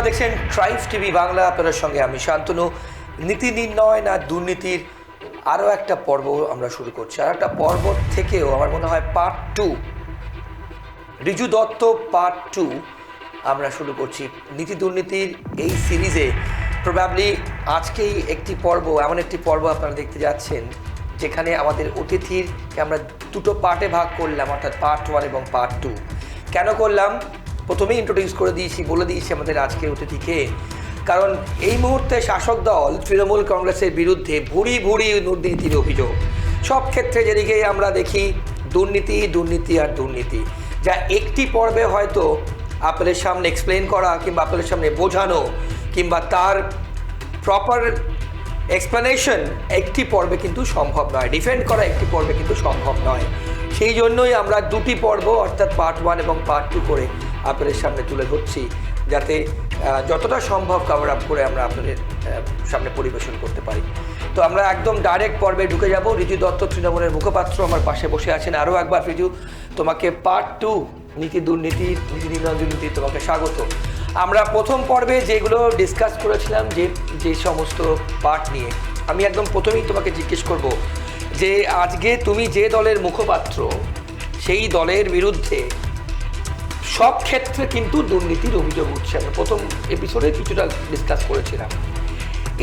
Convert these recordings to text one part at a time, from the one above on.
আপনারা দেখছেন tribe TV Bangla, আপনাদের সঙ্গে আমি শান্তনু। নীতি নির্ণয় না দুর্নীতির আরও একটা পর্ব আমরা শুরু করছি। আর একটা পর্ব থেকেও আমার মনে হয় পার্ট 2, রিজু দত্ত পার্ট 2 আমরা শুরু করছি নীতি দুর্নীতির এই সিরিজে। প্রবাবলি আজকেই একটি পর্ব, এমন একটি পর্ব আপনারা দেখতে যাচ্ছেন যেখানে আমাদের অতিথিরকে আমরা দুটো পার্টে ভাগ করলাম, অর্থাৎ পার্ট 1 এবং পার্ট 2। কেন করলাম? প্রথমেই ইন্ট্রোডিউস করে দিয়েছি, বলে দিয়েছি আমাদের আজকের অতিথিকে। কারণ এই মুহূর্তে শাসক দল তৃণমূল কংগ্রেসের বিরুদ্ধে ভুরি ভুরি দুর্নীতির অভিযোগ। সব ক্ষেত্রে যেদিকে আমরা দেখি দুর্নীতি দুর্নীতি আর দুর্নীতি, যা একটি পর্বে হয়তো আপনাদের সামনে এক্সপ্লেন করা কিংবা আপনাদের সামনে বোঝানো কিংবা তার প্রপার এক্সপ্লেনেশন একটি পর্বে কিন্তু সম্ভব নয়, ডিফেন্ড করা একটি পর্বে কিন্তু সম্ভব নয়। সেই জন্যই আমরা দুটি পর্ব অর্থাৎ পার্ট 1 এবং পার্ট 2 করে আপনাদের সামনে তুলে ধরছি, যাতে যতটা সম্ভব কভার আপ করে আমরা আপনাদের সামনে পরিবেশন করতে পারি। তো আমরা একদম ডাইরেক্ট পর্বে ঢুকে যাব। রিজু দত্ত তৃণমূলের মুখপাত্র আমার পাশে বসে আছেন। আরও একবার রিজু, তোমাকে পার্ট 2 নীতি নির্ণয় দুর্নীতি তোমাকে স্বাগত। আমরা প্রথম পর্বে যেগুলো ডিসকাস করেছিলাম, যে সমস্ত পার্ট নিয়ে, আমি একদম প্রথমেই তোমাকে জিজ্ঞেস করব যে আজকে তুমি যে দলের মুখপাত্র, সেই দলের বিরুদ্ধে সব ক্ষেত্রে কিন্তু দুর্নীতির অভিযোগ উঠছে। আমরা প্রথম এপিসোডে কিছুটা ডিসকাস করেছিলাম।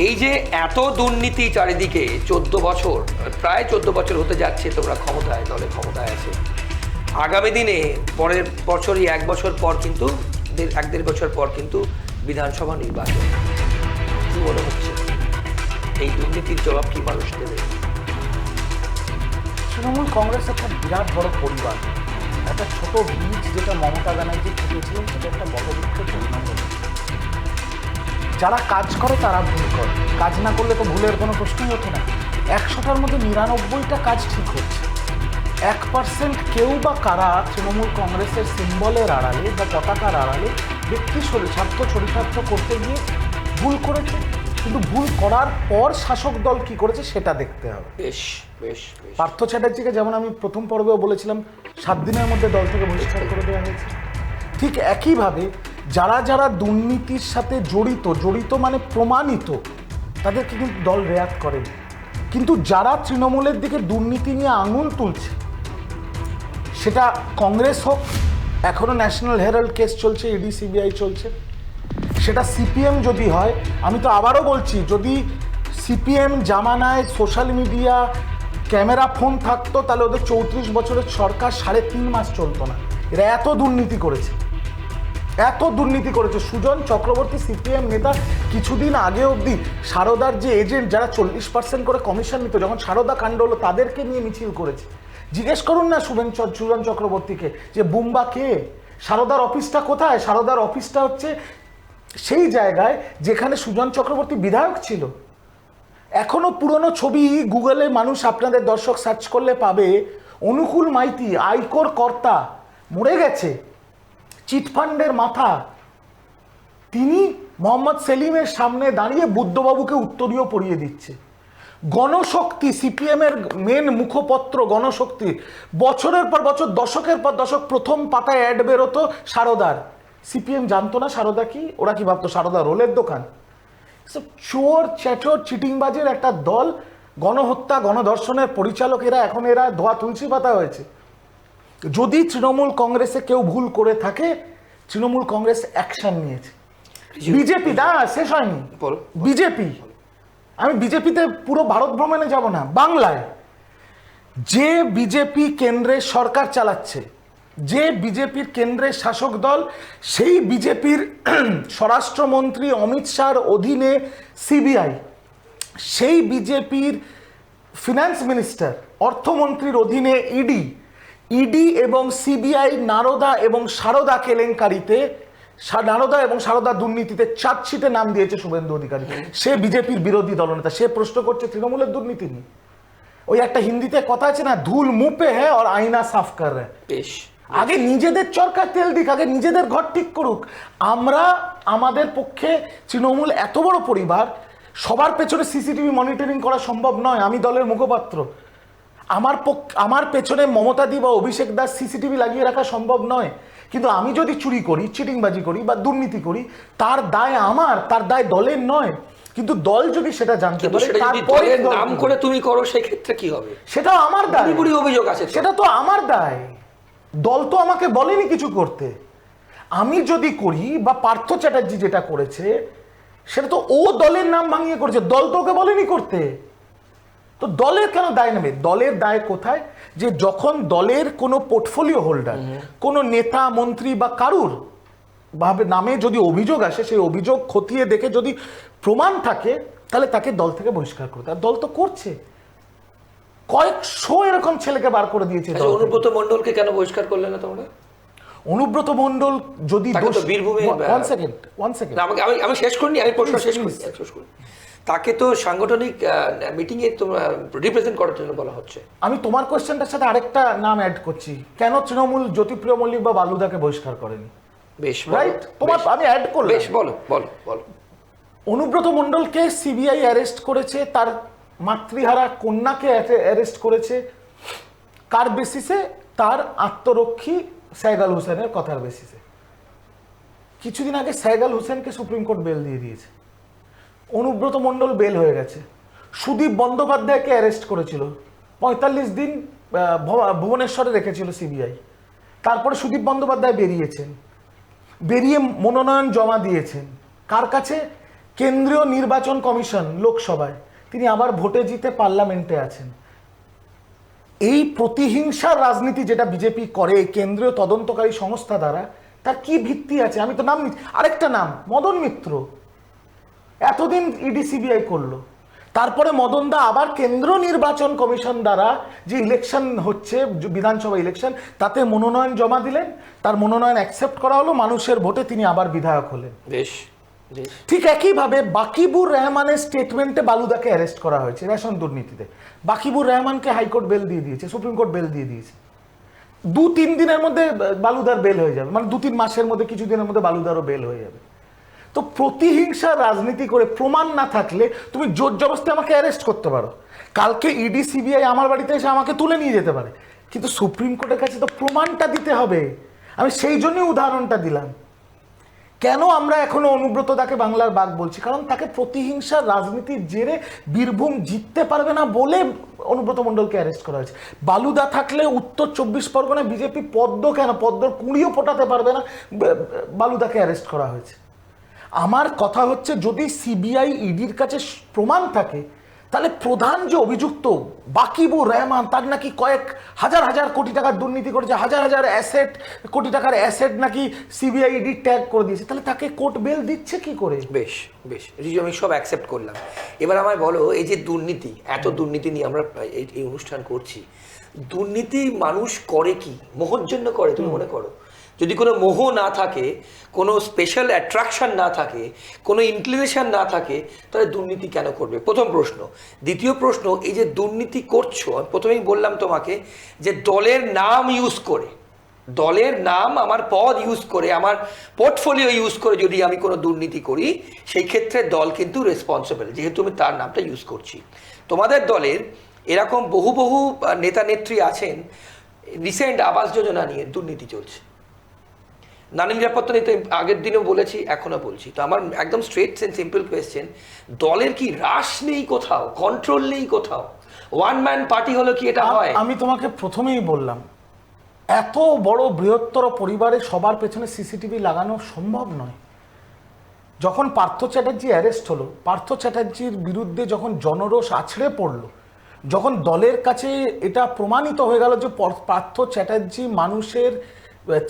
এই যে এত দুর্নীতি চারিদিকে, 14 বছর, প্রায় 14 বছর হতে যাচ্ছে তোমরা ক্ষমতায়, দলে ক্ষমতায় আছে। আগামী দিনে পরের বছরই 1 বছর পর কিন্তু 1-1.5 বছর পর কিন্তু বিধানসভা নির্বাচন। কি মনে হচ্ছে এই দুর্নীতির জবাব কি মানুষ দেবে? তৃণমূল কংগ্রেস একটা বিরাট বড় পরিবার, একটা ছোট বীজ যেটা মমতা ব্যানার্জি ফুটেছিলেন, সেটা একটা বড় বৃক্ষে পরিণত হয়েছে। যারা কাজ করে তারা ভুল করে, কাজ না করলে তো ভুলের কোনো প্রশ্নই ওঠে না। 100টার মধ্যে 99টা কাজ ঠিক হচ্ছে। 1% কেউ বা কারা তৃণমূল কংগ্রেসের সিম্বলের আড়ালে বা পতাকার আড়ালে ব্যক্তি স্বার্থ চরিতার্থ করতে গিয়ে ভুল করেছে। কিন্তু ভুল করার পর শাসক দল কি করেছে সেটা দেখতে হবে। বেশ বেশ পার্থ চ্যাটার্জিকে যেমন আমি প্রথম পর্বেও বলেছিলাম 7 দিনের মধ্যে দল থেকে বহিষ্কার করে দেওয়া হয়েছে, ঠিক একইভাবে যারা যারা দুর্নীতির সাথে জড়িত মানে প্রমাণিত, তাদেরকে কিন্তু দল রেয়াত করেনি। কিন্তু যারা তৃণমূলের দিকে দুর্নীতি নিয়ে আঙুল তুলছে, সেটা কংগ্রেস হোক, এখনও ন্যাশনাল হেরাল্ড কেস চলছে, ইডি সিবিআই চলছে, সেটা সিপিএম যদি হয়, আমি তো আবারও বলছি, যদি সিপিএম জামানায় সোশ্যাল মিডিয়া ক্যামেরা ফোন থাকতো, তাহলে ওদের 34 বছরের সরকার 3.5 মাস চলতো না। এরা এত দুর্নীতি করেছে। সুজন চক্রবর্তী সিপিএম নেতা কিছুদিন আগে অবধি সারদার যে এজেন্ট, যারা 40% করে কমিশন নিত, যখন সারদা কাণ্ড হলো তাদেরকে নিয়ে মিছিল করেছে। জিজ্ঞেস করুন না সুজন চক্রবর্তীকে যে বুম্বা কে, সারদার অফিসটা কোথায়? সারদার অফিসটা হচ্ছে সেই জায়গায় যেখানে সুজন চক্রবর্তী বিধায়ক ছিল। এখনো পুরনো ছবি গুগলে মানুষ, আপনাদের দর্শক সার্চ করলে পাবে, অনুকূল মাইতি আয়কর কর্তা মরে গেছে, চিটফান্ডের মাথা, তিনি মোহাম্মদ সেলিমের সামনে দাঁড়িয়ে বুদ্ধবাবুকে উত্তরীয় পড়িয়ে দিচ্ছে। গণশক্তি, সিপিএমের মেন মুখপত্র গণশক্তি, বছরের পর বছর, দশকের পর দশক প্রথম পাতায় অ্যাড বেরোতো সারদার। সিপিএম জানতো না সারদা কি? ওরা কি ভাবতো সারদা রোলের দোকান? চোর চ্যাচোর চিটিংবাজের একটা দল, গণহত্যা গণধর্ষণের পরিচালকেরা, এখন এরা ধোয়া তুলসী পাতা হয়েছে। যদি তৃণমূল কংগ্রেসে কেউ ভুল করে থাকে, তৃণমূল কংগ্রেস অ্যাকশন নিয়েছে। বিজেপি শেষ হয়নি, বিজেপি, আমি বিজেপিতে পুরো ভারত ভ্রমণে যাব না, বাংলায় যে বিজেপি কেন্দ্রের সরকার চালাচ্ছে, যে বিজেপির কেন্দ্রের শাসক দল, সেই বিজেপির স্বরাষ্ট্রমন্ত্রী অমিত শাহর অধীনে সিবিআই, সেই বিজেপির ফিনান্স মিনিস্টার অর্থমন্ত্রীর অধীনে ইডি এবং সিবিআই নারদা এবং সারদা কেলেঙ্কারিতে, নারদা এবং সারদা দুর্নীতিতে চার্জশিটে নাম দিয়েছে শুভেন্দু অধিকারী। সে বিজেপির বিরোধী দলনেতা, সে প্রশ্ন করছে তৃণমূলের দুর্নীতি নিয়ে। ওই একটা হিন্দিতে কথা আছে না, ধুল মুহ পে হ্যায় আর আয়না সাফ কর রহে। আগে নিজেদের চরকা তেল দিক, আগে নিজেদের ঘর ঠিক করুক। আমরা, আমাদের পক্ষে তৃণমূল এত বড় পরিবার, সবার পেছনে সিসিটিভি মনিটরিং করা সম্ভব নয়। আমি দলের মুখপাত্র, আমার পেছনে মমতাদি বা অভিষেক দাস সিসিটিভি লাগিয়ে রাখা সম্ভব নয়। কিন্তু আমি যদি চুরি করি, চিটিংবাজি করি বা দুর্নীতি করি, তার দায় আমার, তার দায় দলের নয়। কিন্তু দল যদি সেটা জানতে কিন্তু পারে, সেটা যদি তারপরে দলের দল নাম কি করে করবে? তুমি করো সেক্ষেত্রে কি হবে? সেটাও আমার দায়। বুড়ি বুড়ি অভিযোগ আছে তো। সেটা তো আমার দায়। দল তো আমাকে বলেনি কিছু করতে। আমি যদি করি, বা পার্থ চ্যাটার্জি যেটা করেছে সেটা তো ও দলের নাম ভাঙিয়ে করেছে, দল তো ওকে বলেনি করতে। তো দলের কেন দায় নেবে? দলের দায় কোথায়? যে যখন দলের কোনো পোর্টফোলিও হোল্ডার, কোনো নেতা মন্ত্রী বা কারুর ভাবে নামে যদি অভিযোগ আসে, সেই অভিযোগ খতিয়ে দেখে যদি প্রমাণ থাকে, তাহলে তাকে দল থেকে বহিষ্কার করতে। আর দল তো করছে, কয়েকশো এরকম ছেলেকে বার করে দিয়েছে দল থেকে। অনুব্রত মণ্ডলকে কেন বহিষ্কার করলে না তোমরা? অনুব্রত মণ্ডল যদি তাকে তো বীরভূমে ওয়ান সেকেন্ড না, আমি শেষ করিনি, আমি প্রশ্ন শেষ করি, Please. শেষ করি। তাকে তো সাংগঠনিক মিটিং এ তোমরা রিপ্রেজেন্ট করার জন্য বলা হচ্ছে। আমি তোমার কোয়েশ্চেনটার সাথে আরেকটা নাম অ্যাড করছি, কেন তৃণমূল জ্যোতিপ্রিয় মল্লিক বা বালুদাকে বহিষ্কার করেনি? বেশ, রাইট, তোমার আমি অ্যাড করলাম। বেশ, বলো বলো বলো। অনুব্রত মণ্ডলকে সিবিআই অ্যারেস্ট করেছে, তার মাতৃহারা কন্যাকে অ্যারেস্ট করেছে কার বেসিসে? তার আত্মরক্ষী সাইগাল হোসেনের কথার বেসিসে। কিছুদিন আগে সাইগাল হোসেনকে সুপ্রিম কোর্ট বেল দিয়ে দিয়েছে, অনুব্রত মণ্ডল বেল হয়ে গেছে। সুদীপ বন্দ্যোপাধ্যায়কে অ্যারেস্ট করেছিল, 45 দিন ভুবনেশ্বরে রেখেছিল সিবিআই। তারপরে সুদীপ বন্দ্যোপাধ্যায় বেরিয়েছেন, বেরিয়ে মনোনয়ন জমা দিয়েছেন কার কাছে? কেন্দ্রীয় নির্বাচন কমিশন, লোকসভায়। তিনি আবার ভোটে জিতে পার্লামেন্টে আছেন। এই প্রতিহিংসার রাজনীতি যেটা বিজেপি করে কেন্দ্রীয় তদন্তকারী সংস্থা দ্বারা, তার কি ভিত্তি আছে? আমি তো নাম নিচ্ছি, আরেকটা নাম মদন মিত্র। এতদিন ইডি সিবিআই করলো, তারপরে মদন দা আবার কেন্দ্র নির্বাচন কমিশন দ্বারা যে ইলেকশন হচ্ছে, বিধানসভা ইলেকশন, তাতে মনোনয়ন জমা দিলেন, তার মনোনয়ন অ্যাকসেপ্ট করা হলো, মানুষের ভোটে তিনি আবার বিধায়ক হলেন। বেশ বেশ। ঠিক একইভাবে বাকিবুর রহমানের স্টেটমেন্টে বালুদাকে অ্যারেস্ট করা হয়েছে রেশন দুর্নীতিতে। বাকিবুর রহমানকে হাইকোর্ট বেল দিয়ে দিয়েছে, সুপ্রিম কোর্ট বেল দিয়ে দিয়েছে। 2-3 দিনের মধ্যে বালুদার বেল হয়ে যাবে, মানে 2-3 মাসের মধ্যে, কিছু দিনের মধ্যে বালুদারও বেল হয়ে যাবে। তো প্রতিহিংসার রাজনীতি করে প্রমাণ না থাকলে তুমি জোর জবরদস্তি আমাকে অ্যারেস্ট করতে পারো। কালকে ইডি সিবিআই আমার বাড়িতে এসে আমাকে তুলে নিয়ে যেতে পারে, কিন্তু সুপ্রিম কোর্টের কাছে তো প্রমাণটা দিতে হবে। আমি সেই জন্যই উদাহরণটা দিলাম। কেন আমরা এখনো অনুব্রত দাকে বাংলার বাঘ বলছি? কারণ তাকে প্রতিহিংসার রাজনীতির জেরে বীরভূম জিততে পারবে না বলে অনুব্রত মণ্ডলকে অ্যারেস্ট করা হয়েছে। বালুদা থাকলে উত্তর 24 পরগনায় বিজেপি পদ্ম কেন, পদ্মর কুঁড়িও ফোটাতে পারবে না, বালুদাকে অ্যারেস্ট করা হয়েছে। আমার কথা হচ্ছে, যদি সিবিআই ইডির কাছে প্রমাণ থাকে, তাহলে প্রধান যে অভিযুক্ত বাকিবুর রহমান, তার নাকি কয়েক হাজার হাজার কোটি টাকার দুর্নীতি করেছে, হাজার হাজার অ্যাসেট, কোটি টাকার অ্যাসেট নাকি সিবিআই ইডি ট্যাগ করে দিয়েছে, তাহলে তাকে কোর্ট বেল দিচ্ছে কি করে? বেশ বেশ রিজু, আমি সব অ্যাকসেপ্ট করলাম। এবার আমায় বলো, এই যে দুর্নীতি, এত দুর্নীতি নিয়ে আমরা এই অনুষ্ঠান করছি, দুর্নীতি মানুষ করে কি মোহর জন্য করে তুমি মনে করো? যদি কোনো মোহ না থাকে, কোনো স্পেশাল অ্যাট্রাকশন না থাকে, কোনো ইনক্লিনেশন না থাকে, তাহলে দুর্নীতি কেন করবে? প্রথম প্রশ্ন। দ্বিতীয় প্রশ্ন, এই যে দুর্নীতি করছো, আমি প্রথমেই বললাম তোমাকে যে দলের নাম ইউজ করে, দলের নাম, আমার পদ ইউজ করে, আমার পোর্টফোলিও ইউজ করে যদি আমি কোনো দুর্নীতি করি, সেই ক্ষেত্রে দল কিন্তু রেসপন্সিবল, যেহেতু আমি তার নামটা ইউজ করছি। তোমাদের দলের এরকম বহু বহু নেতা নেত্রী আছেন, রিসেন্ট আবাস যোজনা নিয়ে দুর্নীতি চলছে, নারী নিরাপত্তা নিতে আগের দিনেও বলেছি, এখনো বলছি। তো আমার একদম স্ট্রেট এন্ড সিম্পল কোয়েশ্চেন, দলের কি রাশ নেই কোথাও, কন্ট্রোল নেই কোথাও? ওয়ান ম্যান পার্টি হলো কি এটা হয়? আমি তোমাকে প্রথমেই বললাম, এত বড় বৃহত্তর পরিবারে সবার পেছনে সিসিটিভি লাগানো সম্ভব নয়। যখন পার্থ চ্যাটার্জি অ্যারেস্ট হলো, পার্থ চ্যাটার্জির বিরুদ্ধে যখন জনরোষ আছড়ে পড়লো, যখন দলের কাছে এটা প্রমাণিত হয়ে গেল যে পার্থ চ্যাটার্জি মানুষের,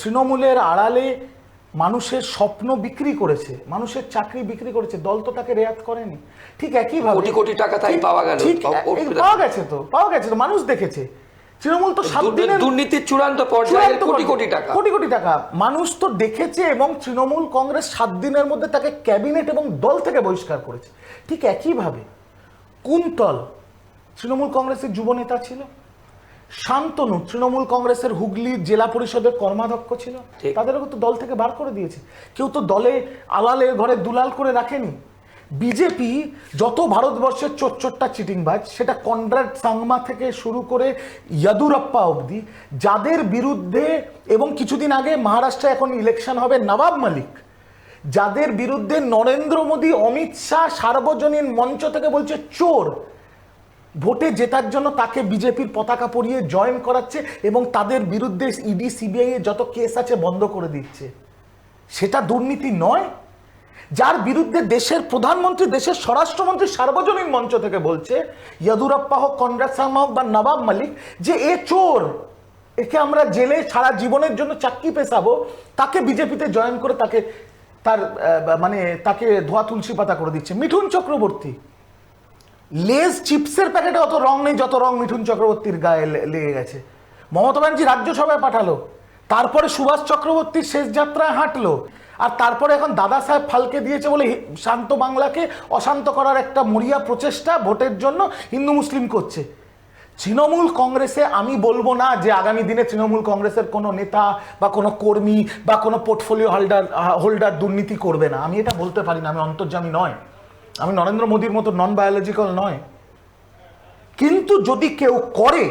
তৃণমূলের আড়ালে মানুষের স্বপ্ন বিক্রি করেছে, মানুষের চাকরি বিক্রি করেছে, দল তো তাকে রেয়াত করেনি। ঠিক একইভাবে কোটি কোটি টাকা তাই পাওয়া গেল, ঠিক পাওয়া গেছে তো, মানুষ দেখেছে। তৃণমূল তো 7 দিনের দুর্নীতির চূড়ান্ত পর্যায়ে কোটি কোটি টাকা, কোটি কোটি টাকা মানুষ তো দেখেছে, এবং তৃণমূল কংগ্রেস 7 দিনের মধ্যে তাকে ক্যাবিনেট এবং দল থেকে বহিষ্কার করেছে। ঠিক একইভাবে কুন্তল তৃণমূল কংগ্রেসের যুব নেতা ছিল, শান্তনু তৃণমূল কংগ্রেসের হুগলি জেলা পরিষদের কর্মাধ্যক্ষ ছিল, তাদেরও তো দল থেকে বার করে দিয়েছে। কেউ তো দলে আলালের ঘরে দুলাল করে রাখেনি। বিজেপি যত ভারতবর্ষের চোরটা চিটিংবাজ, সেটা কনরাড সাংমা থেকে শুরু করে ইয়াদুরাপ্পা অবধি, যাদের বিরুদ্ধে, এবং কিছুদিন আগে মহারাষ্ট্রে এখন ইলেকশন হবে নবাব মালিক, যাদের বিরুদ্ধে নরেন্দ্র মোদী, অমিত শাহ সার্বজনীন মঞ্চ থেকে বলছে চোর, ভোটে জেতার জন্য তাকে বিজেপির পতাকা পরিয়ে জয়েন করাচ্ছে এবং তাদের বিরুদ্ধে ইডি সিবিআই এর যত কেস আছে বন্ধ করে দিচ্ছে, সেটা দুর্নীতি নয়? যার বিরুদ্ধে দেশের প্রধানমন্ত্রী, দেশের স্বরাষ্ট্রমন্ত্রী সার্বজনীন মঞ্চ থেকে বলছে, ইয়াদুরাপ্পা হোক, কনরাড সাংমা হোক বা নবাব মালিক, যে এ চোর, একে আমরা জেলে সারা জীবনের জন্য চাকরি পেছাবো, তাকে বিজেপিতে জয়েন করে তাকে ধোয়া তুলসী পাতা করে দিচ্ছে। মিঠুন চক্রবর্তী, লেজ চিপসের প্যাকেটে অত রং নেই যত রং মিঠুন চক্রবর্তীর গায়ে লেগে গেছে। মমতা ব্যানার্জি রাজ্যসভায় পাঠালো, তারপরে সুভাষ চক্রবর্তীর শেষ যাত্রায় হাঁটলো, আর তারপরে এখন দাদা সাহেব ফালকে দিয়েছে বলে শান্ত বাংলাকে অশান্ত করার একটা মরিয়া প্রচেষ্টা ভোটের জন্য হিন্দু মুসলিম করছে। তৃণমূল কংগ্রেসে আমি বলবো না যে আগামী দিনে তৃণমূল কংগ্রেসের কোনো নেতা বা কোনো কর্মী বা কোনো পোর্টফোলিও হোল্ডার দুর্নীতি করবে না, আমি এটা বলতে পারি না, আমি অন্তর্যামী নয়, আমি নরেন্দ্র মোদীর মতো নন বায়োলজিক্যাল নয়। কিন্তু যদি কেউ করে,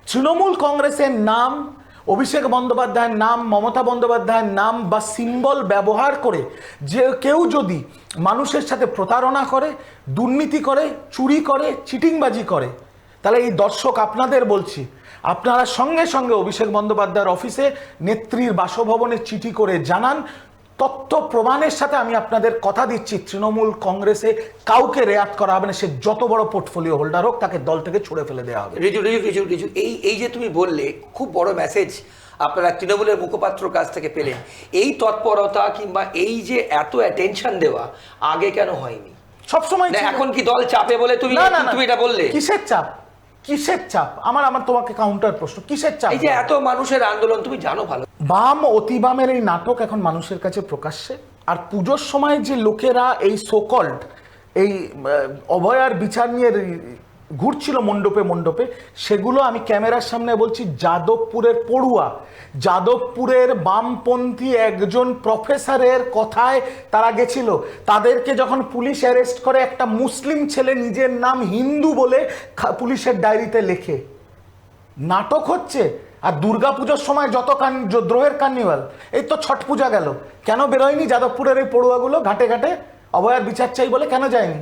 তৃণমূল কংগ্রেসের নাম, অভিষেক বন্দ্যোপাধ্যায়ের নাম, মমতা বন্দ্যোপাধ্যায়ের নাম বা সিম্বল ব্যবহার করে যে কেউ যদি মানুষের সাথে প্রতারণা করে, দুর্নীতি করে, চুরি করে, চিটিংবাজি করে, তাহলে এই দর্শক আপনাদের বলছি, আপনারা সঙ্গে সঙ্গে অভিষেক বন্দ্যোপাধ্যায়ের অফিসে নেত্রীর বাসভবনে চিঠি করে জানান। তথ্য প্রমাণের সাথে আমি আপনাদের কথা দিচ্ছি, তৃণমূল কংগ্রেসে কাউকে রেয়াত করা হবে না, সে যত বড় পোর্টফোলিও হোল্ডার হোক, তাকে দল থেকে ছুড়ে ফেলে দেওয়া হবে। রিজু, এই যে তুমি বললে, খুব বড় মেসেজ আপনারা তৃণমূলের মুখপাত্র কাছ থেকে পেলেন। এই তৎপরতা কিংবা এই যে এত অ্যাটেনশন দেওয়া আগে কেন হয়নি? সবসময় এখন কি দল চাপে বলে তুমি এটা বললে? কিসের চাপ? কিসের চাপ? আমার তোমাকে কাউন্টার প্রশ্ন, কিসের চাপ? এই যে এত মানুষের আন্দোলন, তুমি জানো ভালো, বাম অতি বামের এই নাটক এখন মানুষের কাছে প্রকাশ্যে। আর পুজোর সময় যে লোকেরা এই সোকল্ড এই অভয়ার বিচার নিয়ে ঘুরছিল মণ্ডপে মণ্ডপে, সেগুলো আমি ক্যামেরার সামনে বলছি যাদবপুরের পড়ুয়া, যাদবপুরের বামপন্থী একজন প্রফেসরের কথায় তারা গেছিল। তাদেরকে যখন পুলিশ অ্যারেস্ট করে, একটা মুসলিম ছেলে নিজের নাম হিন্দু বলে পুলিশের ডায়েরিতে লেখে। নাটক হচ্ছে। আর দুর্গাপুজোর সময় যত দ্রোহের কার্নিভাল, এই তো ছট পূজা গেল, কেন বেরোয়নি যাদবপুরের এই পড়ুয়াগুলো ঘাটে ঘাটে অভয়ার বিচার চাই বলে? কেন যায়নি?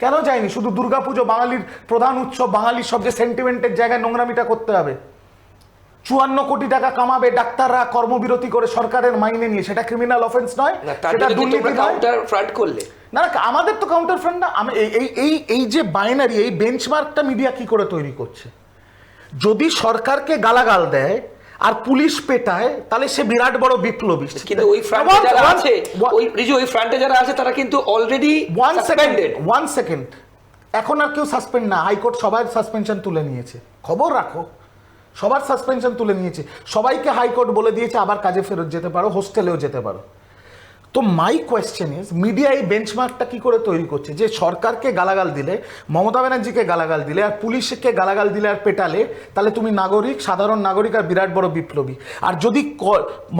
কেন যায়নি? শুধু দুর্গাপুজো বাঙালির প্রধান উৎসব, বাঙালির সবচেয়ে সেন্টিমেন্টের জায়গায় নোংরামিটা করতে হবে? 54 কোটি টাকা কামাবে ডাক্তাররা কর্মবিরতি করে সরকারের মাইনে নিয়ে, সেটা ক্রিমিনাল অফেন্স নয়, সেটা দুর্নীতি নয়? না, আমাদের তো কাউন্টার ফ্রন্ট না। আমি এই যে বাইনারি, এই বেঞ্চমার্কটা মিডিয়া কি করে তৈরি করছে? যদি সরকারকে গালাগাল দেয় আর পুলিশ পেটায়, তাহলে সে বিরাট বড় বিপ্লবী। কিন্তু ওই ফ্রন্টে যারা আছে, ওই ফ্রন্টে যারা আছে তারা কিন্তু অলরেডি সাসপেন্ডেড। 1 সেকেন্ড, এখন আর কেউ সাসপেন্ড না, হাইকোর্ট সবার সাসপেনশন তুলে নিয়েছে। খবর রাখো, সবার সাসপেনশন তুলে নিয়েছে, সবাইকে হাইকোর্ট বলে দিয়েছে আবার কাজে ফেরত যেতে পারো, হোস্টেলেও যেতে পারো। তো মাই কোয়েশ্চেন ইজ, মিডিয়া এই বেঞ্চমার্কটা কি করে তৈরি করছে যে সরকারকে গালাগাল দিলে, মমতা ব্যানার্জিকে গালাগাল দিলে আর পুলিশকে গালাগাল দিলে আর পেটালে, তাহলে তুমি নাগরিক, সাধারণ নাগরিক আর বিরাট বড় বিপ্লবী। আর যদি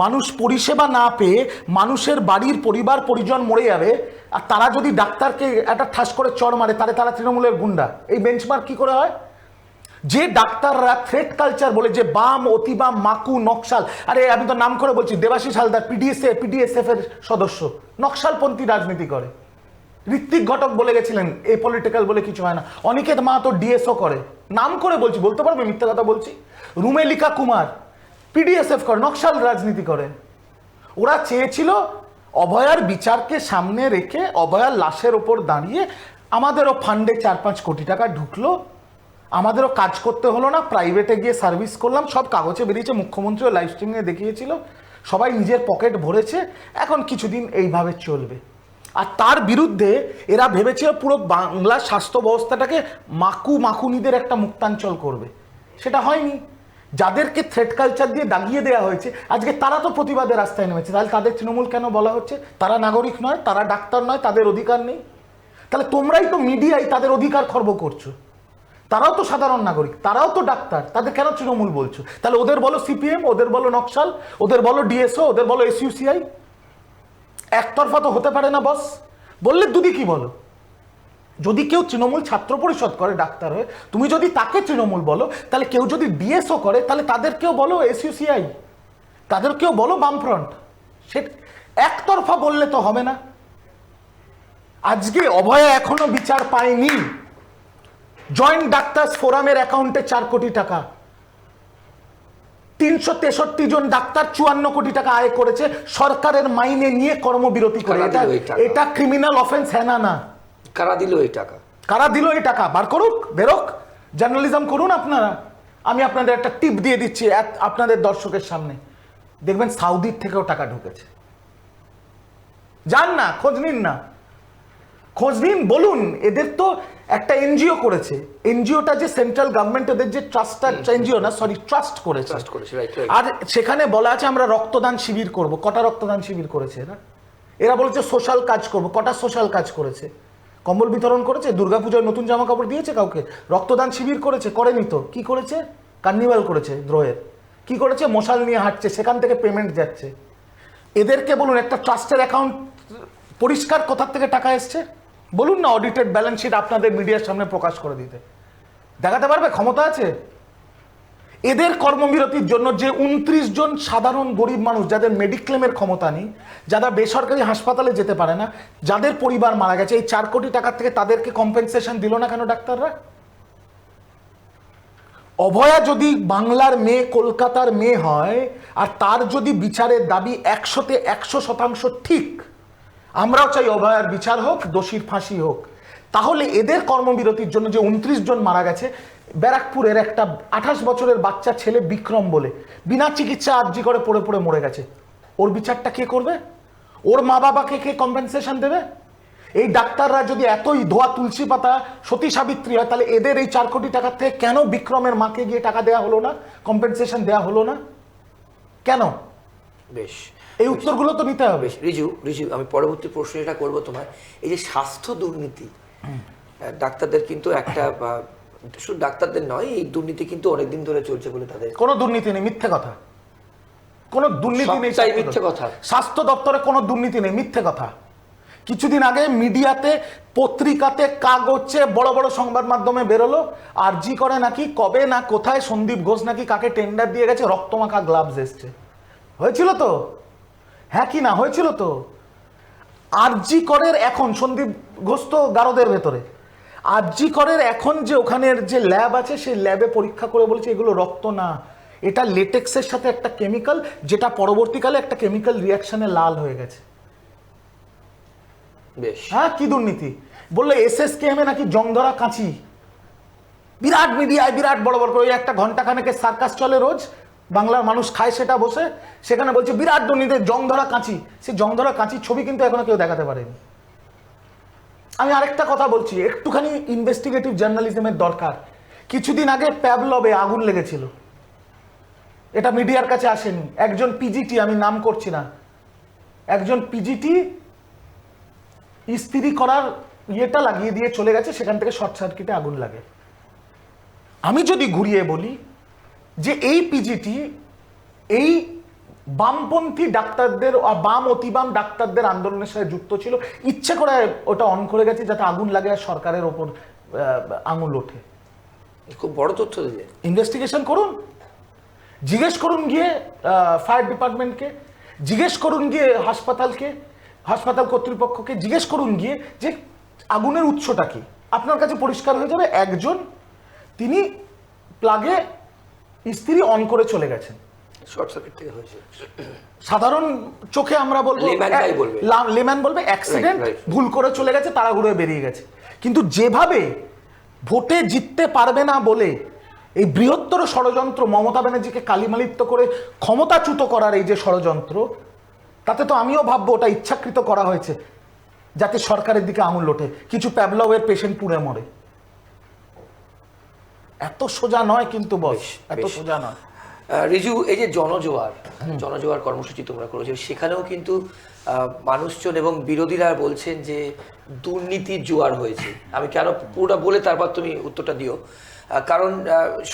মানুষ পরিষেবা না পেয়ে মানুষের বাড়ির পরিবার পরিজন মরে যাবে, আর তারা যদি ডাক্তারকে একটা ঠাস করে চড় মারে, তাহলে তারা তৃণমূলের গুন্ডা। এই বেঞ্চমার্ক কি করে হয়? যে ডাক্তাররা থ্রেট কালচার বলে, যে বাম, অতি বাম, মাকু, নকশাল, আরে আমি তো নাম করে বলছি, দেবাশিস হালদার পিডিএসএফ এর সদস্য, নকশালপন্থী রাজনীতি করে। ঋত্বিক ঘটক বলে গেছিলেন এ পলিটিক্যাল বলে কিছু হয় না। অনিকেত মাহাতো ডিএসও করে, নাম করে বলছি, বলতে পারবে মিথ্যা কথা বলছি? রুমেলিকা কুমার পিডিএসএফ করে, নকশাল রাজনীতি করে। ওরা চেয়েছিল অভয়ার বিচারকে সামনে রেখে, অভয়ার লাশের ওপর দাঁড়িয়ে আমাদেরও ফান্ডে 4-5 কোটি টাকা ঢুকলো, আমাদেরও কাজ করতে হলো না, প্রাইভেটে গিয়ে সার্ভিস করলাম, সব কাগজে বেরিয়েছে, মুখ্যমন্ত্রীও লাইভ স্ট্রিমে দেখিয়েছিল, সবাই নিজের পকেট ভরেছে, এখন কিছুদিন এইভাবে চলবে। আর তার বিরুদ্ধে এরা ভেবেছিল পুরো বাংলা স্বাস্থ্য ব্যবস্থাটাকে মাকুনিদের একটা মুক্তাঞ্চল করবে, সেটা হয়নি। যাদেরকে থ্রেট কালচার দিয়ে দাগিয়ে দেওয়া হয়েছে, আজকে তারা তো প্রতিবাদের রাস্তায় নেমেছে, তাহলে তাদের তৃণমূল কেন বলা হচ্ছে? তারা নাগরিক নয়, তারা ডাক্তার নয়, তাদের অধিকার নেই? তাহলে তোমরাই তো মিডিয়ায় তাদের অধিকার খর্ব করছো। তারাও তো সাধারণ নাগরিক, তারাও তো ডাক্তার, তাদের কেন তৃণমূল বলছো? তাহলে ওদের বলো সিপিএম, ওদের বলো নকশাল, ওদের বলো ডিএসও, ওদের বলো এসইউসিআই। একতরফা তো হতে পারে না বস। বললে দুদি কি বলো? যদি কেউ তৃণমূল ছাত্র পরিষদ করে ডাক্তার হয়ে, তুমি যদি তাকে তৃণমূল বলো, তাহলে কেউ যদি ডিএসও করে তাহলে তাদেরকেও বলো এসইউসিআই, তাদেরকেও বলো বামফ্রন্ট। সে একতরফা বললে তো হবে না। আজকে অভয়া এখনো বিচার পায়নি। জয়েন্ট ডাক্তার্স ফোরামের অ্যাকাউন্টে 4 কোটি টাকা, 363 জন ডাক্তার 54 কোটি টাকা আয় করেছে সরকারের মাইনে নিয়ে কর্মবিরতি করে। এটা ক্রিমিনাল অফেন্স, হ্যাঁ না? কারা দিল এই টাকা? কারা দিল এই টাকা? বার করুক, বেরোক, জার্নালিজম করুন আপনারা। আমি আপনাদের একটা টিপ দিয়ে দিচ্ছি আপনাদের দর্শকের সামনে, দেখবেন সাউদির থেকেও টাকা ঢুকেছে। যান না, খোঁজ নিন না, খোঁজ নিন, বলুন। এদের তো একটা এনজিও করেছে, এনজিওটা যে সেন্ট্রাল গভর্নমেন্ট ওদের যে ট্রাস্ট করেছে, আর সেখানে বলা আছে আমরা রক্তদান শিবির করব। কটা রক্তদান শিবির করেছে এরা বলেছে সোশ্যাল কাজ করব। কটা সোশ্যাল কাজ করেছে? কম্বল বিতরণ করেছে, দুর্গাপূজায় নতুন জামা কাপড় দিয়েছে কাউকে? রক্তদান শিবির করেছে? করেনি তো। কি করেছে? কার্নিভাল করেছে দ্রোহের। কি করেছে? মশাল নিয়ে হাঁটছে, সেখান থেকে পেমেন্ট যাচ্ছে। এদেরকে বলুন একটা ট্রাস্টের অ্যাকাউন্ট পরিষ্কার কোথা থেকে টাকা এসছে বলুন না, অডিটেড ব্যালেন্স শিট আপনাদের মিডিয়ার সামনে প্রকাশ করে দিতে। দেখাতে পারবে? ক্ষমতা আছে? এদের কর্মবিরতির জন্য যে 29 জন সাধারণ গরিব মানুষ যাদের মেডিক্লেমের ক্ষমতা নেই, যারা বেসরকারি হাসপাতালে যেতে পারে না, যাদের পরিবার মারা গেছে, এই 4 কোটি টাকার থেকে তাদেরকে কম্পেনসেশন দিল না কেন ডাক্তাররা? অভয়া যদি বাংলার মেয়ে, কলকাতার মেয়ে হয়, আর তার যদি বিচারের দাবি 100তে 100% ঠিক, আমরাও চাই অভয়ার বিচার হোক, দোষীর ফাঁসি হোক, তাহলে এদের কর্মবিরতির জন্য যে 29 জন মারা গেছে, ব্যারাকপুরের একটা 28 বছরের বাচ্চা ছেলে বিক্রম বলে বিনা চিকিৎসা আর্জি করে পড়ে পড়ে মরে গেছে, ওর বিচারটা কে করবে? ওর মা বাবাকে কে কম্পেনসেশন দেবে? এই ডাক্তাররা যদি এতই ধোয়া তুলসী পাতা সতী সাবিত্রী হয়, তাহলে এদের এই 4 কোটি টাকার থেকে কেন বিক্রমের মাকে গিয়ে টাকা দেওয়া হলো না, কম্পেনসেশন দেওয়া হলো না কেন? বেশ, এই উত্তরগুলো তো নিতে হবে। রিজু, আমি পরবর্তী প্রশ্ন এটা করবো তোমার। এই যে স্বাস্থ্য দুর্নীতি, ডাক্তারদের কিন্তু একটা, শুধু ডাক্তারদের নয়, এই দুর্নীতি কিন্তু অনেকদিন ধরে চলছে বলে তাদের। কোনো দুর্নীতি নেই, মিথ্যে কথা। কোনো দুর্নীতি নেই, মিথ্যে কথা। স্বাস্থ্য দপ্তরে কোনো দুর্নীতি নেই, মিথ্যে কথা। কিছুদিন আগে মিডিয়াতে, পত্রিকাতে, কাগজে, বড় বড় সংবাদ মাধ্যমে বেরোলো আরজি করে নাকি কবে না কোথায় সন্দীপ ঘোষ নাকি কাকে টেন্ডার দিয়ে গেছে, রক্তমাখা গ্লাভস এসছে। হয়েছিল তো? হ্যাঁ কি না হয়েছিল তো? আরজি করের এখন, সন্দীপ ঘোষ তো গারদের ভেতরে, আরজি করের এখন যে ওখানের যে ল্যাব আছে, সেই ল্যাবে পরীক্ষা করে বলেছে এগুলো রক্ত না, এটা লেটেক্সের সাথে একটা কেমিক্যাল, যেটা পরবর্তীকালে একটা কেমিক্যাল রিয়াকশনে লাল হয়ে গেছে। বেশ, হ্যাঁ, কি দুর্নীতি বললে? এসএসকেএম এ নাকি জংধরা কাঁচি, বিরাট মিডিয়ায় বিরাট বড় বড় করে একটা ঘন্টাখানেকের সার্কাস চলে রোজ, বাংলার মানুষ খায় সেটা বসে, সেখানে বলছে বিরাট দুর্নীতি, জংধরা কাঁচি। সে জংধরা কাঁচির ছবি কিন্তু এখনো কেউ দেখাতে পারেনি। আমি আরেকটা কথা বলছি, একটুখানি ইনভেস্টিগেটিভ জার্নালিজমের দরকার। কিছুদিন আগে প্যাবলবে আগুন লেগেছিল, এটা মিডিয়ার কাছে আসেনি। একজন পিজিটি, আমি নাম করছি না, একজন পিজিটি ইস্ত্রি করার ইয়েটা লাগিয়ে দিয়ে চলে গেছে, সেখান থেকে শর্ট সার্কিটে আগুন লাগে। আমি যদি ঘুরিয়ে বলি যে এই পিজিটি এই বামপন্থী ডাক্তারদের, বাম অতিবাম ডাক্তারদের আন্দোলনের সাথে যুক্ত ছিল, ইচ্ছে করে ওটা অন করে গেছে যাতে আগুন লাগে আর সরকারের ওপর আঙুল ওঠে। খুব বড় তথ্য দিলে। ইনভেস্টিগেশন করুন, জিজ্ঞেস করুন গিয়ে ফায়ার ডিপার্টমেন্টকে, জিজ্ঞেস করুন গিয়ে হাসপাতাল কর্তৃপক্ষকে, জিজ্ঞেস করুন গিয়ে যে আগুনের উৎসটা কি। আপনার কাছে পরিষ্কার হয়ে যাবে, একজন তিনি প্লাগে ইস্ত্রি অন করে চলে গেছেন, শর্ট সার্কিট থেকে হয়েছে। সাধারণ চোখে আমরা বলবো, লেম্যান বলবে অ্যাক্সিডেন্ট, ভুল করে চলে গেছে, তাড়াহুড়ো বেরিয়ে গেছে। কিন্তু যেভাবে ভোটে জিততে পারবে না বলে এই বৃহত্তর ষড়যন্ত্র, মমতা ব্যানার্জিকে কালিমালিপ্ত করে ক্ষমতাচ্যুত করার এই যে ষড়যন্ত্র, তাতে তো আমিও ভাববো ওটা ইচ্ছাকৃত করা হয়েছে যাতে সরকারের দিকে আঙুল ওঠে, কিছু প্যাবলবের পেশেন্ট পুড়ে মরে। এত সোজা নয় কিন্তু বস, এত সোজা নয়। রিজু, এই যে জনজোয়ার কর্মসূচি তোমরা করেছো, সেখানেও কিন্তু মানুষজন এবং বিরোধীরা বলছেন যে দুর্নীতির জোয়ার হয়েছে। আমি কেন পুরোটা বলে তারপর তুমি উত্তরটা দিও। কারণ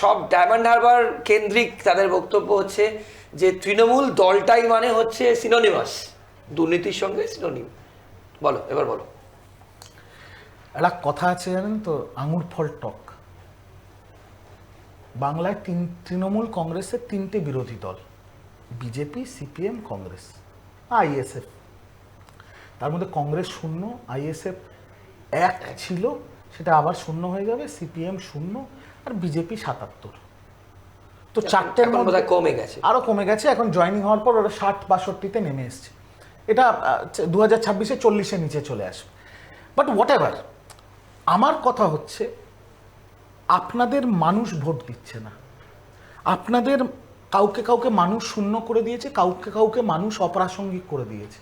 সব ডায়মন্ড হারবার কেন্দ্রিক তাদের বক্তব্য হচ্ছে যে তৃণমূল দলটাই মানে হচ্ছে সিনোনিমাস, দুর্নীতির সঙ্গে সিনোনিম। বলো, এবার বলো। একটা কথা আছে জানেন তো, আঙুর ফল টক। বাংলায় তৃণমূল কংগ্রেসের 3টে বিরোধী দল, বিজেপি, সিপিএম, কংগ্রেস, আইএসএফ। তার মধ্যে কংগ্রেস 0, আইএসএফ 1 ছিল, সেটা আবার 0 হয়ে যাবে, সিপিএম 0, আর বিজেপি 77। তো চারটের মধ্যে কমে গেছে, আরো কমে গেছে। এখন জয়েনিং হওয়ার পর ওরা 60-62-তে নেমে এসছে। এটা 2026-এ 40-এর নিচে চলে আসবে। বাট হোয়াট এভার, আমার কথা হচ্ছে আপনাদের মানুষ ভোট দিচ্ছে না, আপনাদের কাউকে কাউকে মানুষ শূন্য করে দিয়েছে, কাউকে কাউকে মানুষ অপ্রাসঙ্গিক করে দিয়েছে।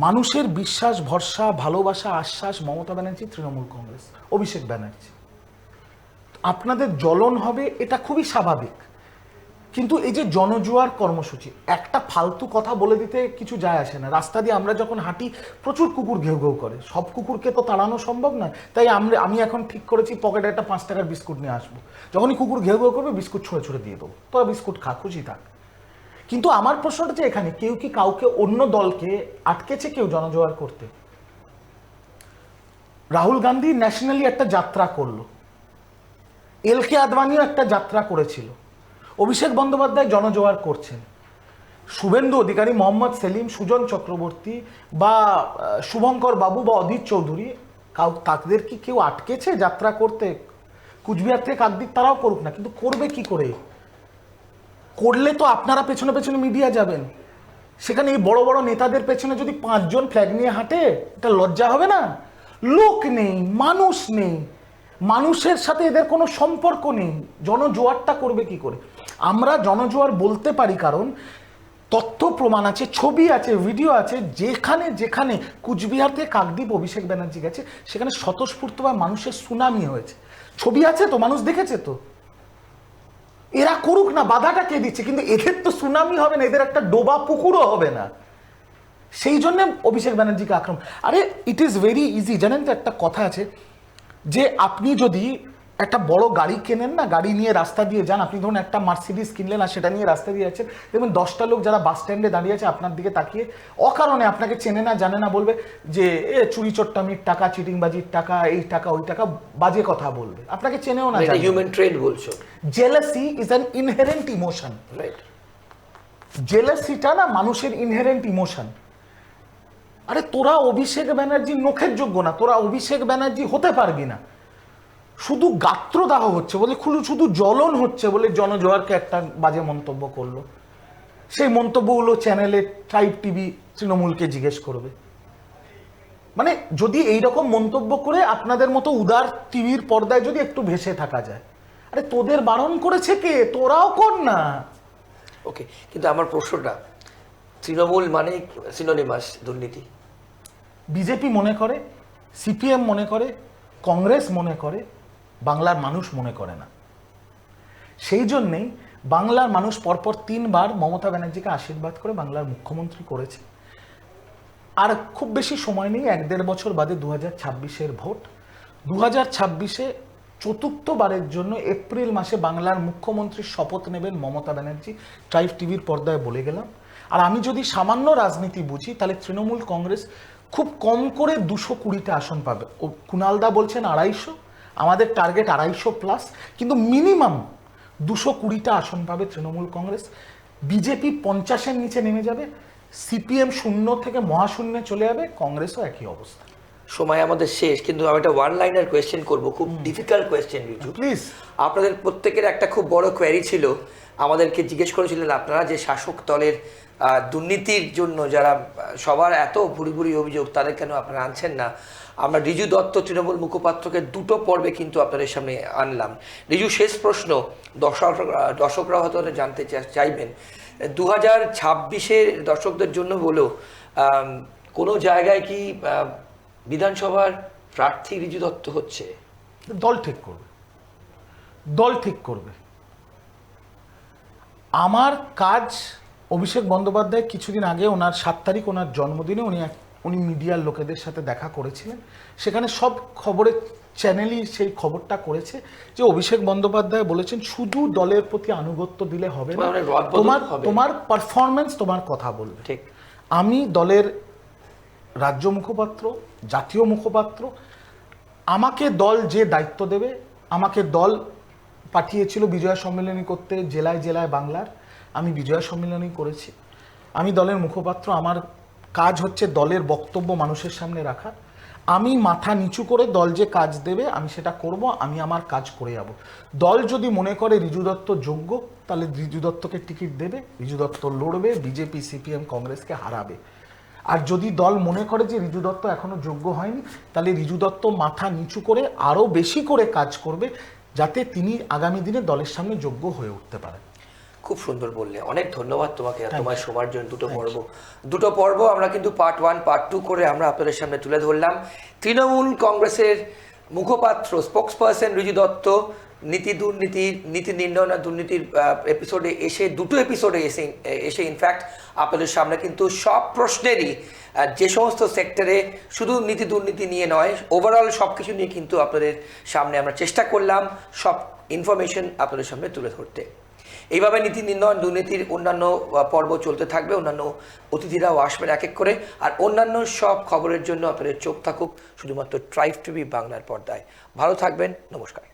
মানুষের বিশ্বাস, ভরসা, ভালোবাসা, আশ্বাস মমতা ব্যানার্জি, তৃণমূল কংগ্রেস, অভিষেক ব্যানার্জি। আপনাদের জ্বলন হবে, এটা খুবই স্বাভাবিক। কিন্তু এই যে জনজুয়ার কর্মসূচি, একটা ফালতু কথা বলে দিতে কিছু যায় আসে না। রাস্তা দিয়ে আমরা যখন হাঁটি প্রচুর কুকুর ঘেউ ঘেউ করে, সব কুকুরকে তো তাড়ানো সম্ভব নয়। তাই আমি এখন ঠিক করেছি পকেটে একটা 5 টাকার বিস্কুট নিয়ে আসবো, যখনই কুকুর ঘেউ ঘেউ করবে বিস্কুট ছুঁড়ে ছুঁড়ে দিয়ে দেবো, তোরা বিস্কুট খা, খুশি থাক। কিন্তু আমার প্রশ্নটা যে এখানে কেউ কি কাউকে, অন্য দলকে আটকেছে কেউ জনজোয়ার করতে? রাহুল গান্ধী ন্যাশনালি একটা যাত্রা করলো, এলকে আদবানিও একটা যাত্রা করেছিল, অভিষেক বন্দ্যোপাধ্যায় জনজোয়ার করছেন, শুভেন্দু অধিকারী, মোহাম্মদ সেলিম, সুজন চক্রবর্তী বা শুভঙ্কর বাবু বা অধীর চৌধুরী, তাদের কি কেউ আটকেছে যাত্রা করতে? কুচবিহার থেকে কাকদ্বীপ তারাও করুক না, কিন্তু করবে কি করে? করলে তো আপনারা পেছনে পেছনে মিডিয়া যাবেন। সেখানে এই বড় বড় নেতাদের পেছনে যদি 5 জন ফ্ল্যাগ নিয়ে হাঁটে, এটা লজ্জা হবে না? লোক নেই, মানুষ নেই, মানুষের সাথে এদের কোনো সম্পর্ক নেই, জনজোয়ারটা করবে কি করে? আমরা জনজোয়ার বলতে পারি কারণ তথ্য প্রমাণ আছে, ছবি আছে, ভিডিও আছে। যেখানে যেখানে কুচবিহার থেকে কাকদ্বীপ অভিষেক ব্যানার্জি গেছে, সেখানে স্বতঃস্ফূর্তভাবে মানুষের সুনামি হয়েছে। ছবি আছে তো, মানুষ দেখেছে তো। এরা করুক না, বাধাটা কে দিচ্ছে? কিন্তু এদের তো সুনামি হবে না, এদের একটা ডোবা পুকুরও হবে না। সেই জন্য অভিষেক ব্যানার্জিকে আক্রমণ। আরে ইট ইজ ভেরি ইজি, জানেন তো একটা কথা আছে যে আপনি যদি একটা বড় গাড়ি কেনেন না, গাড়ি নিয়ে রাস্তা দিয়ে যান, আপনি ধরুন একটা মার্সিডিজ কিনলেন আর সেটা নিয়ে রাস্তা দিয়ে যাচ্ছেন, দেখবেন 10টা লোক যারা বাস স্ট্যান্ডে দাঁড়িয়ে আছে আপনার দিকে তাকিয়ে অকারণে, আপনাকে চেনে না জানে না, বলবে যে এ চুরি চট্টামির টাকা, চিটিংবাজির টাকা, এই টাকা ওই টাকা, বাজে কথা বলবে, আপনাকে চেনেও না। হিউম্যান ট্রেড বলছো। Jealousy is an inherent emotion, right? জেলাসিটা না মানুষের ইনহেরেন্ট ইমোশন। আরে তোরা অভিষেক ব্যানার্জি নখের যোগ্য না, তোরা অভিষেক ব্যানার্জি হতে পারবি না। শুধু গাত্রদাহ হচ্ছে বলে, শুধু জ্বলন হচ্ছে বলে জনজোয়ারকে একটা বাজে মন্তব্য করলো। সেই মন্তব্যগুলো চ্যানেলে ট্রাইব টিভি তৃণমূলকে জিজ্ঞেস করবে। মানে যদি এইরকম মন্তব্য করে আপনাদের মতো উদার টিভির পর্দায় যদি একটু ভেসে থাকা যায়, আরে তোদের বারণ করেছে কে? তোরাও কর না। ওকে, কিন্তু আমার প্রশ্নটা, তৃণমূল মানে সিনোনিমাস দুর্নীতি? বিজেপি মনে করে, সিপিএম মনে করে, কংগ্রেস মনে করে, বাংলার মানুষ মনে করে না। সেই জন্যেই বাংলার মানুষ পরপর 3 বার মমতা ব্যানার্জিকে আশীর্বাদ করে বাংলার মুখ্যমন্ত্রী করেছে। আর খুব বেশি সময় নেই, 1-1.5 বছর বাদে 2026-এর ভোট। 2026-এ চতুর্থবারের জন্য এপ্রিল মাসে বাংলার মুখ্যমন্ত্রীর শপথ নেবেন মমতা ব্যানার্জি, ট্রাইব টিভির পর্দায় বলে গেলাম। আর আমি যদি সামান্য রাজনীতি বুঝি, তাহলে তৃণমূল কংগ্রেস খুব কম করে 220টা আসন পাবে। ও কুণালদা বলছেন 250, আমাদের টার্গেট 250+, কিন্তু মিনিমাম 220টা আসন পাবে তৃণমূল কংগ্রেস। বিজেপি 50-এর নিচে নেমে যাবে, সিপিএম 0 থেকে মহাশূন্যে চলে যাবে, কংগ্রেসও একই অবস্থা। সময় আমাদের শেষ, কিন্তু আমি একটা ওয়ান লাইনার কোয়েশ্চেন করবো, খুব ডিফিকাল্ট কোয়েশ্চেন রিজু প্লিজ। আপনাদের প্রত্যেকের একটা খুব বড় কোয়ারি ছিল, আমাদেরকে জিজ্ঞেস করেছিলেন আপনারা যে শাসক দলের দুর্নীতির জন্য যারা সবার এত ভুরি ভুরি অভিযোগ, তাদের কেন আপনারা আনছেন না? আমরা রিজু দত্ত তৃণমূল মুখপাত্রকে 2টো পর্বে কিন্তু আপনাদের সামনে আনলাম। রিজু, শেষ প্রশ্ন, দর্শকরা হয়তো জানতে চাইবেন, 2026-এর দর্শকদের জন্য বলো, কোনো জায়গায় কি বিধানসভার প্রার্থী রিজু দত্ত হচ্ছে? দল ঠিক করবে, দল ঠিক করবে। আমার কাজ, অভিষেক বন্দ্যোপাধ্যায় কিছুদিন আগে ওনার 7 তারিখ ওনার জন্মদিনে উনি মিডিয়ার লোকেদের সাথে দেখা করেছিলেন। সেখানে সব খবরের চ্যানেলই সেই খবরটা করেছে যে অভিষেক বন্দ্যোপাধ্যায় বলেছেন শুধু দলের প্রতি আনুগত্য দিলে হবে না, তোমার পারফরমেন্স তোমার কথা বলবে। ঠিক। আমি দলের রাজ্য মুখপাত্র, জাতীয় মুখপাত্র, আমাকে দল যে দায়িত্ব দেবে, আমাকে দল পাঠিয়েছিল বিজয়া সম্মেলনী করতে জেলায় জেলায় বাংলার, আমি বিজয়া সম্মেলনী করেছি। আমি দলের মুখপাত্র, আমার কাজ হচ্ছে দলের বক্তব্য মানুষের সামনে রাখা। আমি মাথা নিচু করে দল যে কাজ দেবে আমি সেটা করব, আমি আমার কাজ করে যাব। দল যদি মনে করে রিজু দত্ত যোগ্য, তাহলে রিজু দত্তকে টিকিট দেবে, রিজু দত্ত লড়বে, বিজেপি সিপিএম কংগ্রেসকে হারাবে। আর যদি দল মনে করে যে রিজু দত্ত এখনো যোগ্য হয়নি, তাহলে রিজু দত্ত মাথা নিচু করে আরও বেশি করে কাজ করবে, যাতে তিনি আগামী দিনে দলের সামনে যোগ্য হয়ে উঠতে পারেন। খুব সুন্দর বললে, অনেক ধন্যবাদ তোমাকে তোমার সময়ের জন্য। দুটো পর্ব আমরা কিন্তু পার্ট 1 পার্ট 2 করে আমরা আপনাদের সামনে তুলে ধরলাম। তৃণমূল কংগ্রেসের মুখপাত্র স্পোক্সপারসন রিজু দত্ত নীতি নির্ণয় না দুর্নীতির এপিসোডে এসে, দুটো এপিসোডে এসে ইনফ্যাক্ট আপনাদের সামনে কিন্তু সব প্রশ্নেরই যে সমস্ত সেক্টরে, শুধু নীতি দুর্নীতি নিয়ে নয়, ওভারঅল সব কিছু নিয়ে কিন্তু আপনাদের সামনে আমরা চেষ্টা করলাম সব ইনফরমেশন আপনাদের সামনে তুলে ধরতে। এইভাবে নীতি নির্ণয় দুর্নীতির অন্যান্য পর্ব চলতে থাকবে, অন্যান্য অতিথিরাও আসবেন এক এক করে। আর অন্যান্য সব খবরের জন্য আপনাদের চোখ থাকুক শুধুমাত্র ট্রাইব টিভি বাংলার পর্দায়। ভালো থাকবেন, নমস্কার।